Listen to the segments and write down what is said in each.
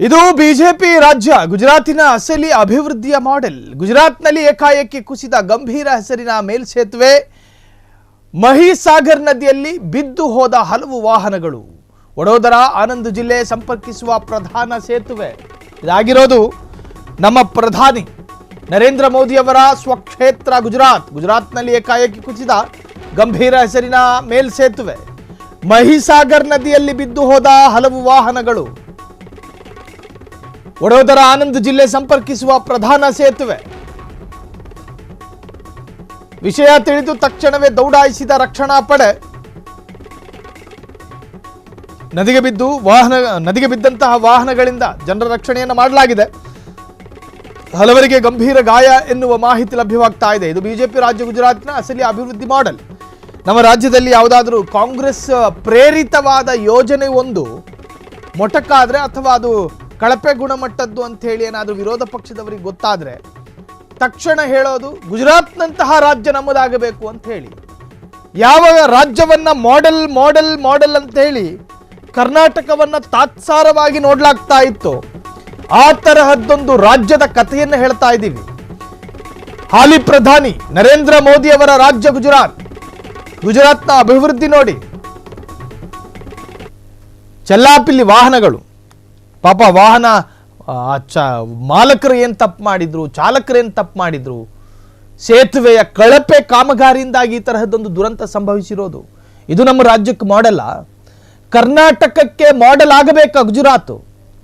ಇದು ಬಿಜೆಪಿ ರಾಜ್ಯ ಗುಜರಾತಿನ ಅಸಲಿ ಅಭಿವೃದ್ಧಿಯ ಮಾಡೆಲ್. ಗುಜರಾತ್ನಲ್ಲಿ ಏಕಾಏಕಿ ಕುಸಿದ ಗಂಭೀರ ಹೆಸರಿನ ಮೇಲ್ಸೇತುವೆ, ಮಹಿಸಾಗರ್ ನದಿಯಲ್ಲಿ ಬಿದ್ದು ಹೋದ ಹಲವು ವಾಹನಗಳು, ವಡೋದರ ಆನಂದ್ ಜಿಲ್ಲೆ ಸಂಪರ್ಕಿಸುವ ಪ್ರಧಾನ ಸೇತುವೆ. ಇದಾಗಿರೋದು ನಮ್ಮ ಪ್ರಧಾನಿ ನರೇಂದ್ರ ಮೋದಿ ಅವರ ಸ್ವಕ್ಷೇತ್ರ ಗುಜರಾತ್ನಲ್ಲಿ ಏಕಾಏಕಿ ಕುಸಿದ ಗಂಭೀರ ಹೆಸರಿನ ಮೇಲ್ಸೇತುವೆ, ಮಹಿಸಾಗರ್ ನದಿಯಲ್ಲಿ ಬಿದ್ದು ಹೋದ ಹಲವು ವಾಹನಗಳು, ವಡೋದರ ಆನಂದ್ ಜಿಲ್ಲೆ ಸಂಪರ್ಕಿಸುವ ಪ್ರಧಾನ ಸೇತುವೆ. ವಿಷಯ ತಿಳಿದು ತಕ್ಷಣವೇ ದೌಡಾಯಿಸಿದ ರಕ್ಷಣಾ ಪಡೆ. ನದಿಗೆ ಬಿದ್ದಂತಹ ವಾಹನಗಳಿಂದ ಜನರ ರಕ್ಷಣೆಯನ್ನು ಮಾಡಲಾಗಿದೆ. ಹಲವರಿಗೆ ಗಂಭೀರ ಗಾಯ ಎನ್ನುವ ಮಾಹಿತಿ ಲಭ್ಯವಾಗ್ತಾ ಇದೆ. ಇದು ಬಿಜೆಪಿ ರಾಜ್ಯ ಗುಜರಾತ್ನ ಅಸಲಿ ಅಭಿವೃದ್ಧಿ ಮಾಡೆಲ್. ನಮ್ಮ ರಾಜ್ಯದಲ್ಲಿ ಯಾವುದಾದ್ರೂ ಕಾಂಗ್ರೆಸ್ ಪ್ರೇರಿತವಾದ ಯೋಜನೆ ಒಂದು ಮೊಟಕಾದ್ರೆ ಅಥವಾ ಅದು ಕಳಪೆ ಗುಣಮಟ್ಟದ್ದು ಅಂತ ಹೇಳಿ ಏನಾದರೂ ವಿರೋಧ ಪಕ್ಷದವರಿಗೆ ಗೊತ್ತಾದ್ರೆ ತಕ್ಷಣ ಹೇಳೋದು ಗುಜರಾತ್ನಂತಹ ರಾಜ್ಯ ನಮ್ಮದಾಗಬೇಕು ಅಂತ ಹೇಳಿ. ಯಾವ ರಾಜ್ಯವನ್ನ ಮಾಡೆಲ್ ಅಂತ ಹೇಳಿ ಕರ್ನಾಟಕವನ್ನ ತಾತ್ಸಾರವಾಗಿ ನೋಡ್ಲಾಗ್ತಾ ಇತ್ತು, ಆ ತರಹದ್ದೊಂದು ರಾಜ್ಯದ ಕಥೆಯನ್ನು ಹೇಳ್ತಾ ಇದ್ದೀವಿ. ಹಾಲಿ ಪ್ರಧಾನಿ ನರೇಂದ್ರ ಮೋದಿ ಅವರ ರಾಜ್ಯ ಗುಜರಾತ್ನ ಅಭಿವೃದ್ಧಿ ನೋಡಿ. ಚೆಲ್ಲಾಪಿಲ್ಲಿ ವಾಹನಗಳು, ಪಾಪ ವಾಹನ ಮಾಲಕರು ಏನು ತಪ್ಪು ಮಾಡಿದ್ರು, ಚಾಲಕರು ಏನು ತಪ್ಪು ಮಾಡಿದ್ರು, ಸೇತುವೆಯ ಕಳಪೆ ಕಾಮಗಾರಿಯಿಂದಾಗಿ ಈ ತರಹದ್ದೊಂದು ದುರಂತ ಸಂಭವಿಸಿರೋದು. ಇದು ನಮ್ಮ ರಾಜ್ಯಕ್ಕೆ ಮಾಡೆಲ್ಲ? ಕರ್ನಾಟಕಕ್ಕೆ ಮಾಡೆಲ್ ಆಗಬೇಕಾ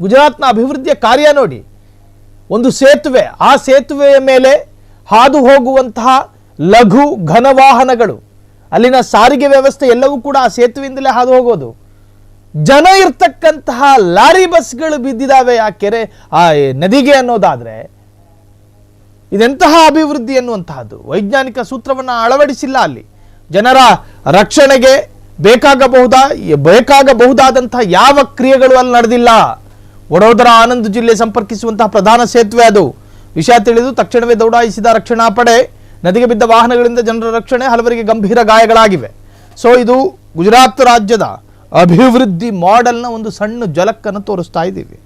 ಗುಜರಾತ್ನ ಅಭಿವೃದ್ಧಿಯ ಕಾರ್ಯ ನೋಡಿ. ಒಂದು ಸೇತುವೆ, ಆ ಸೇತುವೆಯ ಮೇಲೆ ಹಾದು ಹೋಗುವಂತಹ ಲಘು ಘನ ವಾಹನಗಳು, ಅಲ್ಲಿನ ಸಾರಿಗೆ ವ್ಯವಸ್ಥೆ ಎಲ್ಲವೂ ಕೂಡ ಆ ಸೇತುವೆಯಿಂದಲೇ ಹಾದು ಹೋಗೋದು. ಜನ ಇರ್ತಕ್ಕಂತಹ ಲಾರಿ ಬಸ್ಗಳು ಬಿದ್ದಿದ್ದಾವೆ ಆ ಕೆರೆ, ಆ ನದಿಗೆ ಅನ್ನೋದಾದ್ರೆ ಇದೆಂತಹ ಅಭಿವೃದ್ಧಿ ಎನ್ನುವಂತಹದ್ದು. ವೈಜ್ಞಾನಿಕ ಸೂತ್ರವನ್ನು ಅಳವಡಿಸಿಲ್ಲ. ಅಲ್ಲಿ ಜನರ ರಕ್ಷಣೆಗೆ ಬೇಕಾಗಬಹುದಾದಂತಹ ಯಾವ ಕ್ರಿಯೆಗಳು ಅಲ್ಲಿ ನಡೆದಿಲ್ಲ. ವಡೋದರ ಆನಂದ್ ಜಿಲ್ಲೆ ಸಂಪರ್ಕಿಸುವಂತಹ ಪ್ರಧಾನ ಸೇತುವೆ ಅದು. ವಿಷಯ ತಿಳಿದು ತಕ್ಷಣವೇ ದೌಡಾಯಿಸಿದ ರಕ್ಷಣಾ ಪಡೆ. ನದಿಗೆ ಬಿದ್ದ ವಾಹನಗಳಿಂದ ಜನರ ರಕ್ಷಣೆ, ಹಲವರಿಗೆ ಗಂಭೀರ ಗಾಯಗಳಾಗಿವೆ. ಸೊ ಇದು ಗುಜರಾತ್ ರಾಜ್ಯದ ಅಭಿವೃದ್ಧಿ ಮಾಡೆಲ್ನ ಒಂದು ಸಣ್ಣ ಝಲಕ್ಕನ್ನು ತೋರಿಸ್ತಾ ಇದ್ದೀವಿ.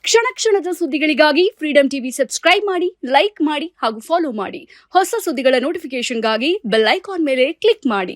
ಕ್ಷಣ ಕ್ಷಣದ ಸುದ್ದಿಗಳಿಗಾಗಿ ಫ್ರೀಡಂ ಟಿವಿ ಸಬ್ಸ್ಕ್ರೈಬ್ ಮಾಡಿ, ಲೈಕ್ ಮಾಡಿ ಹಾಗೂ ಫಾಲೋ ಮಾಡಿ. ಹೊಸ ಸುದ್ದಿಗಳ ನೋಟಿಫಿಕೇಶನ್ಗಾಗಿ ಬೆಲ್ ಐಕಾನ್ ಮೇಲೆ ಕ್ಲಿಕ್ ಮಾಡಿ.